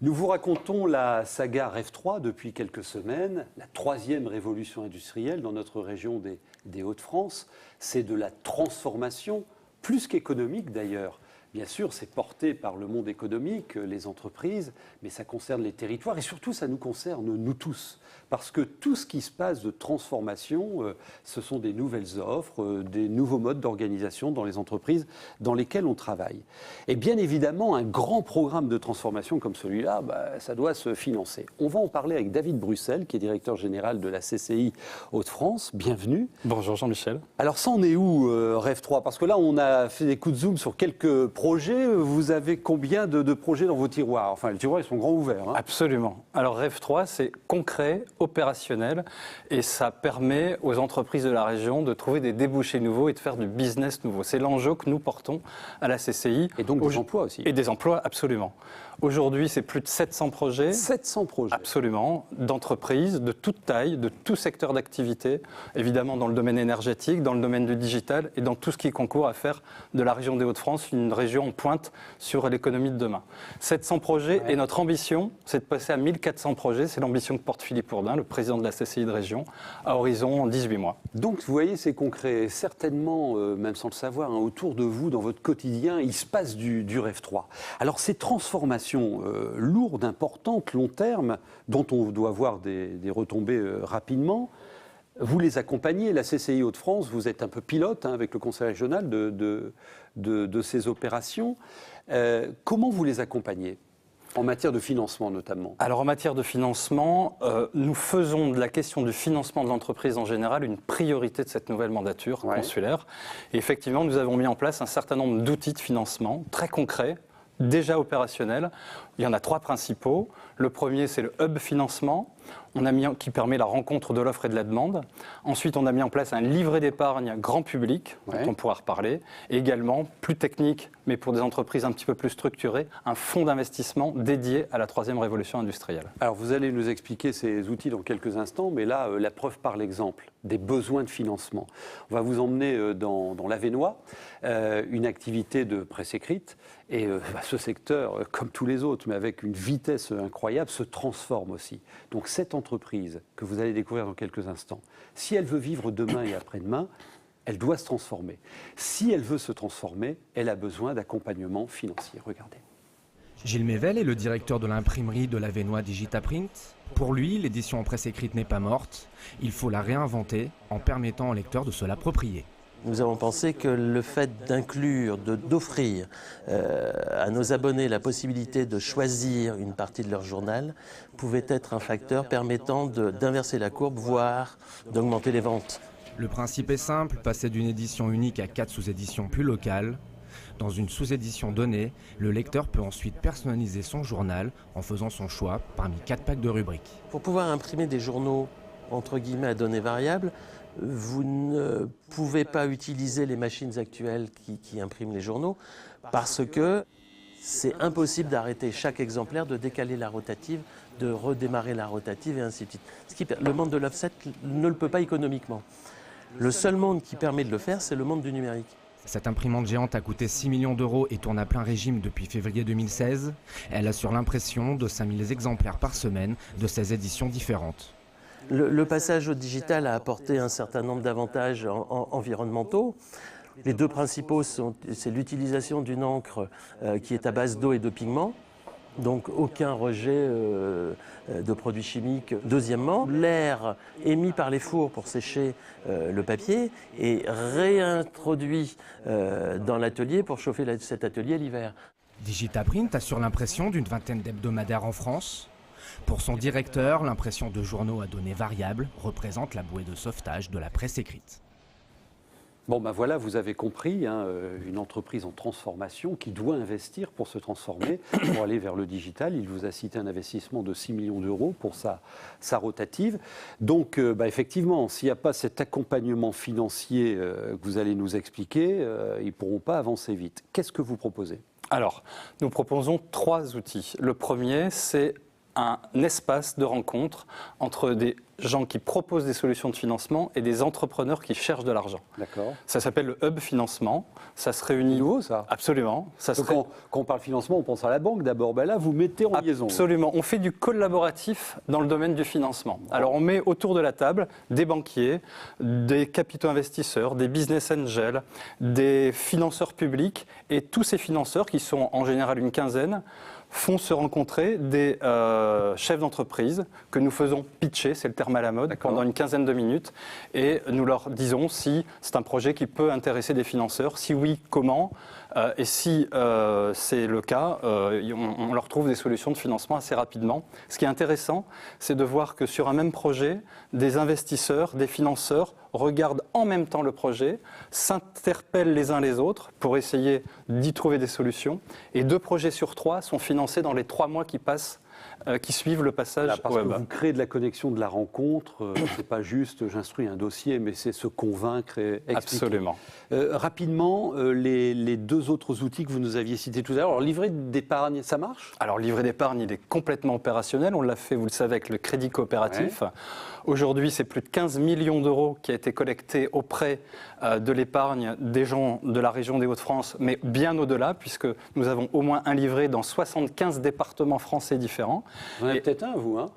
Nous vous racontons la saga Rêve 3 depuis quelques semaines, la troisième révolution industrielle dans notre région des Hauts-de-France. C'est de la transformation, plus qu'économique d'ailleurs. Bien sûr, c'est porté par le monde économique, les entreprises, mais ça concerne les territoires et surtout ça nous concerne nous tous. Parce que tout ce qui se passe de transformation, ce sont des nouvelles offres, des nouveaux modes d'organisation dans les entreprises dans lesquelles on travaille. Et bien évidemment, un grand programme de transformation comme celui-là, ça doit se financer. On va en parler avec David Bruxelles, qui est directeur général de la CCI Hauts-de-France. Bienvenue. Bonjour Jean-Michel. Alors ça en est où, Rêve 3 ? Parce que là, on a fait des coups de zoom sur quelques projets. Vous avez combien de projets dans vos tiroirs ? Enfin, les tiroirs, ils sont grands ouverts. Absolument. Alors Rêve 3, c'est concret, opérationnel, et ça permet aux entreprises de la région de trouver des débouchés nouveaux et de faire du business nouveau. C'est l'enjeu que nous portons à la CCI. Et donc des emplois aussi. Et des emplois, absolument. Aujourd'hui, c'est plus de 700 projets. 700 projets. Absolument, d'entreprises de toute taille, de tout secteur d'activité, évidemment dans le domaine énergétique, dans le domaine du digital et dans tout ce qui concourt à faire de la région des Hauts-de-France une région en pointe sur l'économie de demain. 700 projets et notre ambition, c'est de passer à 1400 projets. C'est l'ambition que porte Philippe Hourdin, le président de la CCI de région, à horizon 18 mois. Donc, vous voyez, c'est concret. Certainement, même sans le savoir, autour de vous, dans votre quotidien, il se passe du Rêve 3. Alors, ces transformations lourdes, importantes, long terme, dont on doit voir des retombées rapidement, vous les accompagnez. La CCI Hauts-de-France, vous êtes un peu pilote avec le conseil régional de ces opérations. Comment vous les accompagnez ? En matière de financement notamment. Alors en matière de financement, nous faisons de la question du financement de l'entreprise en général une priorité de cette nouvelle mandature consulaire. Et effectivement, nous avons mis en place un certain nombre d'outils de financement très concrets, déjà opérationnels. Il y en a 3 principaux. Le premier, c'est le hub financement, qui permet la rencontre de l'offre et de la demande. Ensuite, on a mis en place un livret d'épargne grand public, dont on pourra reparler. Et également, plus technique, mais pour des entreprises un petit peu plus structurées, un fonds d'investissement dédié à la troisième révolution industrielle. Alors, vous allez nous expliquer ces outils dans quelques instants, mais là, la preuve par l'exemple des besoins de financement. On va vous emmener dans l'Avesnois, une activité de presse écrite. Et ce secteur, comme tous les autres, mais avec une vitesse incroyable, se transforme aussi. Donc cette entreprise que vous allez découvrir dans quelques instants, si elle veut vivre demain et après-demain, elle doit se transformer. Si elle veut se transformer, elle a besoin d'accompagnement financier. Regardez. Gilles Mével est le directeur de l'imprimerie de l'Avesnois Digitaprint. Pour lui, l'édition en presse écrite n'est pas morte. Il faut la réinventer en permettant aux lecteurs de se l'approprier. Nous avons pensé que le fait d'inclure, d'offrir à nos abonnés la possibilité de choisir une partie de leur journal pouvait être un facteur permettant d'inverser la courbe, voire d'augmenter les ventes. Le principe est simple, passer d'une édition unique à 4 sous-éditions plus locales. Dans une sous-édition donnée, le lecteur peut ensuite personnaliser son journal en faisant son choix parmi 4 packs de rubriques. Pour pouvoir imprimer des journaux entre guillemets à données variables, vous ne pouvez pas utiliser les machines actuelles qui impriment les journaux parce que c'est impossible d'arrêter chaque exemplaire, de décaler la rotative, de redémarrer la rotative et ainsi de suite. Le monde de l'offset ne le peut pas économiquement. Le seul monde qui permet de le faire, c'est le monde du numérique. Cette imprimante géante a coûté 6 millions d'euros et tourne à plein régime depuis février 2016. Elle assure l'impression de 5000 exemplaires par semaine de 16 éditions différentes. Le passage au digital a apporté un certain nombre d'avantages environnementaux. Les 2 principaux, c'est l'utilisation d'une encre qui est à base d'eau et de pigments. Donc aucun rejet de produits chimiques. Deuxièmement, l'air émis par les fours pour sécher le papier est réintroduit dans l'atelier pour chauffer cet atelier l'hiver. Digitaprint assure l'impression d'une vingtaine d'hebdomadaires en France. Pour son directeur, l'impression de journaux à données variables représente la bouée de sauvetage de la presse écrite. Bon, voilà, vous avez compris, une entreprise en transformation qui doit investir pour se transformer, pour aller vers le digital. Il vous a cité un investissement de 6 millions d'euros pour sa rotative. Donc, effectivement, s'il n'y a pas cet accompagnement financier que vous allez nous expliquer, ils ne pourront pas avancer vite. Qu'est-ce que vous proposez ? Alors, nous proposons 3 outils. Le premier, c'est un espace de rencontre entre des gens qui proposent des solutions de financement et des entrepreneurs qui cherchent de l'argent. D'accord. Ça s'appelle le Hub Financement. Ça se réunit... Nouveau, ça. Absolument. Quand on parle financement, on pense à la banque d'abord. Ben là, vous mettez en liaison. Absolument. On fait du collaboratif dans le domaine du financement. Alors, on met autour de la table des banquiers, des capitaux investisseurs, des business angels, des financeurs publics. Et tous ces financeurs, qui sont en général une quinzaine, font se rencontrer des chefs d'entreprise que nous faisons pitcher, c'est le terme à la mode, pendant une quinzaine de minutes. Et nous leur disons si c'est un projet qui peut intéresser des financeurs, si oui, comment. Et si c'est le cas, on leur trouve des solutions de financement assez rapidement. Ce qui est intéressant, c'est de voir que sur un même projet, des investisseurs, des financeurs regardent en même temps le projet, s'interpellent les uns les autres pour essayer d'y trouver des solutions. Et 2 projets sur 3 sont financés dans les 3 mois qui passent, qui suivent le passage là, parce web. que vous créez de la connexion, de la rencontre. C'est pas juste j'instruis un dossier, mais c'est se convaincre et expliquer. Absolument. Rapidement, les 2 autres outils que vous nous aviez cités tout à l'heure. Alors, livret d'épargne, ça marche? Alors, livret d'épargne, il est complètement opérationnel. On l'a fait, vous le savez, avec le crédit coopératif. Ouais. Aujourd'hui, c'est plus de 15 millions d'euros qui a été collecté auprès de l'épargne des gens de la région des Hauts-de-France, mais bien au-delà, puisque nous avons au moins un livret dans 75 départements français différents. Vous en avez peut-être un, vous, hein?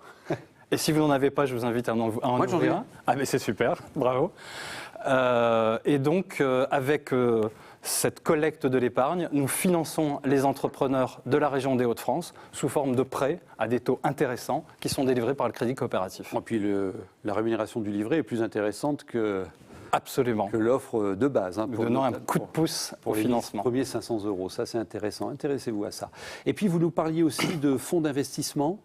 Et si vous n'en avez pas, je vous invite à en ouvrir un. Ah, mais c'est super, bravo. Et donc, avec cette collecte de l'épargne, nous finançons les entrepreneurs de la région des Hauts-de-France sous forme de prêts à des taux intéressants qui sont délivrés par le crédit coopératif. Et puis, la rémunération du livret est plus intéressante que... Absolument. Que l'offre de base. Nous donnons un coup de pouce au financement. Pour les premiers 500 €, ça c'est intéressant. Intéressez-vous à ça. Et puis vous nous parliez aussi de fonds d'investissement.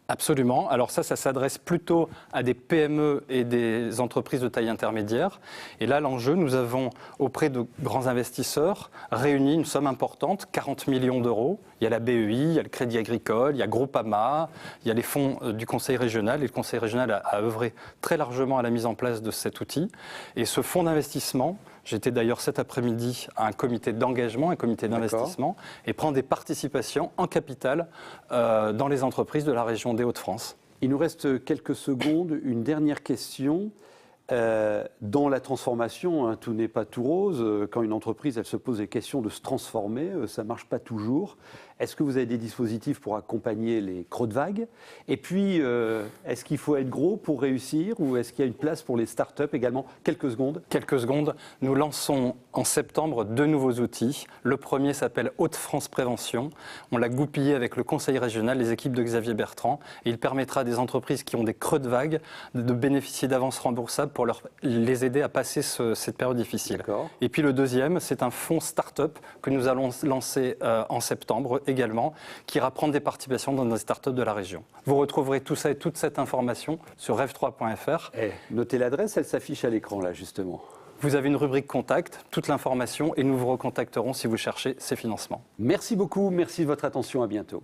Absolument. Alors ça s'adresse plutôt à des PME et des entreprises de taille intermédiaire. Et là, l'enjeu, nous avons auprès de grands investisseurs réuni une somme importante, 40 millions d'euros. Il y a la BEI, il y a le Crédit Agricole, il y a Groupama, il y a les fonds du Conseil régional. Et le Conseil régional a œuvré très largement à la mise en place de cet outil. Et ce fonds d'investissement, j'étais d'ailleurs cet après-midi à un comité d'engagement, un comité d'investissement, et prend des participations en capital dans les entreprises de la région des Hauts-de-France. Il nous reste quelques secondes. Une dernière question. Dans la transformation, hein, tout n'est pas tout rose. Quand une entreprise elle se pose des questions de se transformer, ça ne marche pas toujours. Est-ce que vous avez des dispositifs pour accompagner les creux de vague? Et puis, est-ce qu'il faut être gros pour réussir ou est-ce qu'il y a une place pour les startups également? Quelques secondes. Quelques secondes. Nous lançons en septembre 2 nouveaux outils. Le premier s'appelle Hauts-de-France Prévention. On l'a goupillé avec le Conseil régional, les équipes de Xavier Bertrand. Et il permettra à des entreprises qui ont des creux de vague de bénéficier d'avances remboursables pour les aider à passer cette période difficile. Et puis le deuxième, c'est un fonds start-up que nous allons lancer en septembre également, qui ira prendre des participations dans des start-up de la région. Vous retrouverez tout ça et toute cette information sur rev3.fr. Notez l'adresse, elle s'affiche à l'écran là justement. Vous avez une rubrique contact, toute l'information et nous vous recontacterons si vous cherchez ces financements. Merci beaucoup, merci de votre attention, à bientôt.